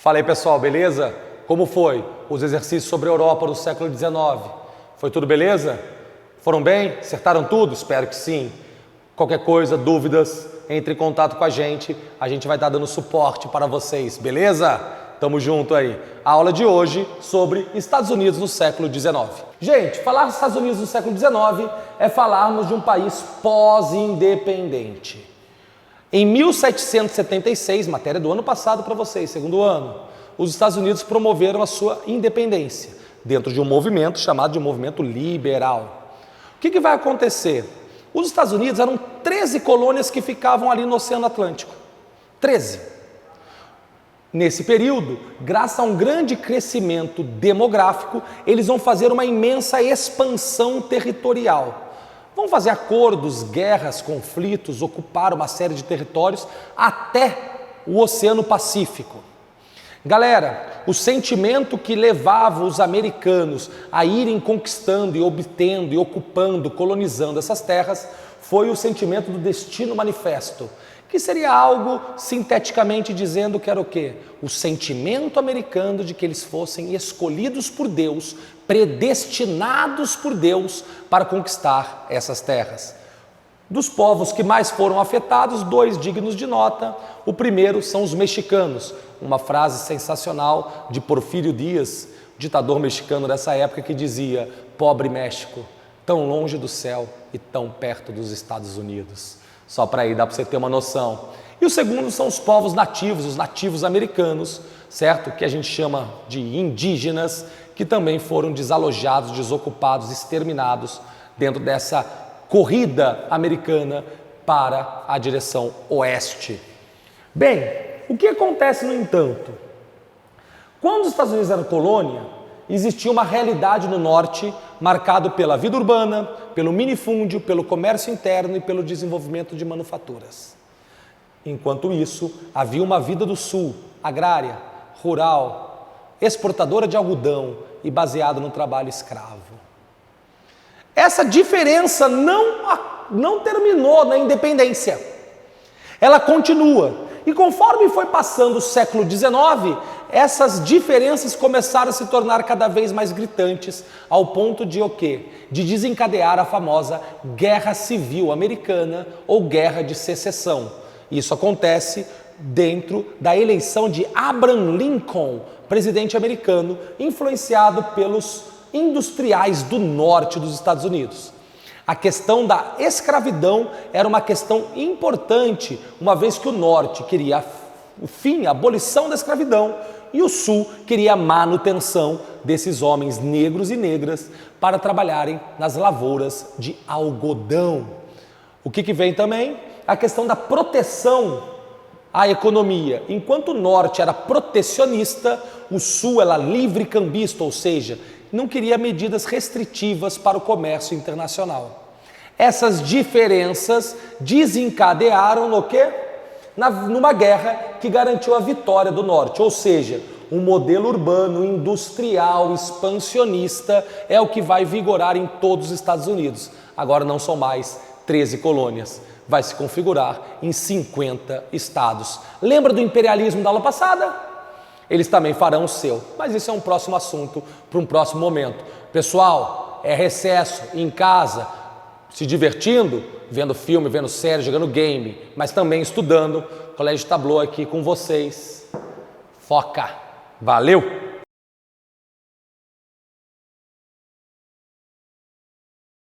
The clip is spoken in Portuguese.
Fala aí, pessoal, beleza? Como foi os exercícios sobre a Europa do século XIX? Foi tudo beleza? Foram bem? Acertaram tudo? Espero que sim. Qualquer coisa, dúvidas, entre em contato com a gente vai estar dando suporte para vocês, beleza? Tamo junto aí. A aula de hoje sobre Estados Unidos no século XIX. Gente, falar dos Estados Unidos no século XIX é falarmos de um país pós-independente. Em 1776, matéria do ano passado para vocês, segundo ano, os Estados Unidos promoveram a sua independência dentro de um movimento chamado de movimento liberal. O que vai acontecer? Os Estados Unidos eram 13 colônias que ficavam ali no Oceano Atlântico. 13. Nesse período, graças a um grande crescimento demográfico, eles vão fazer uma imensa expansão territorial. Vão fazer acordos, guerras, conflitos, ocupar uma série de territórios até o Oceano Pacífico. Galera, o sentimento que levava os americanos a irem conquistando e obtendo e ocupando, colonizando essas terras, foi o sentimento do destino manifesto, que seria algo, sinteticamente dizendo que era o quê? O sentimento americano de que eles fossem escolhidos por Deus, predestinados por Deus para conquistar essas terras. Dos povos que mais foram afetados, 2 dignos de nota. O primeiro são os mexicanos, uma frase sensacional de Porfírio Díaz, ditador mexicano dessa época, que dizia: pobre México, tão longe do céu e tão perto dos Estados Unidos. Só para aí dá para você ter uma noção. E o segundo são os povos nativos, os nativos americanos, certo? Que a gente chama de indígenas, que também foram desalojados, desocupados, exterminados dentro dessa corrida americana para a direção oeste. Bem, o que acontece, no entanto? Quando os Estados Unidos eram colônia, existia uma realidade no norte marcado pela vida urbana, pelo minifúndio, pelo comércio interno e pelo desenvolvimento de manufaturas. Enquanto isso, havia uma vida do sul, agrária, rural, exportadora de algodão e baseada no trabalho escravo. Essa diferença não terminou na independência. Ela continua. E conforme foi passando o século XIX, essas diferenças começaram a se tornar cada vez mais gritantes, ao ponto de o quê? De desencadear a famosa Guerra Civil Americana ou Guerra de Secessão. Isso acontece dentro da eleição de Abraham Lincoln, presidente americano, influenciado pelos industriais do norte dos Estados Unidos. A questão da escravidão era uma questão importante, uma vez que o norte queria o fim, a abolição da escravidão, e o sul queria a manutenção desses homens negros e negras para trabalharem nas lavouras de algodão. O que vem também? A questão da proteção à economia. Enquanto o norte era protecionista, o sul era livre-cambista, ou seja, não queria medidas restritivas para o comércio internacional. Essas diferenças desencadearam no quê? Numa guerra que garantiu a vitória do norte, ou seja, um modelo urbano, industrial, expansionista é o que vai vigorar em todos os Estados Unidos. Agora não são mais 13 colônias, vai se configurar em 50 estados. Lembra do imperialismo da aula passada? Eles também farão o seu, mas isso é um próximo assunto para um próximo momento. Pessoal, é recesso em casa, se divertindo, vendo filme, vendo série, jogando game, mas também estudando. Colégio Tableau aqui com vocês. Foca! Valeu!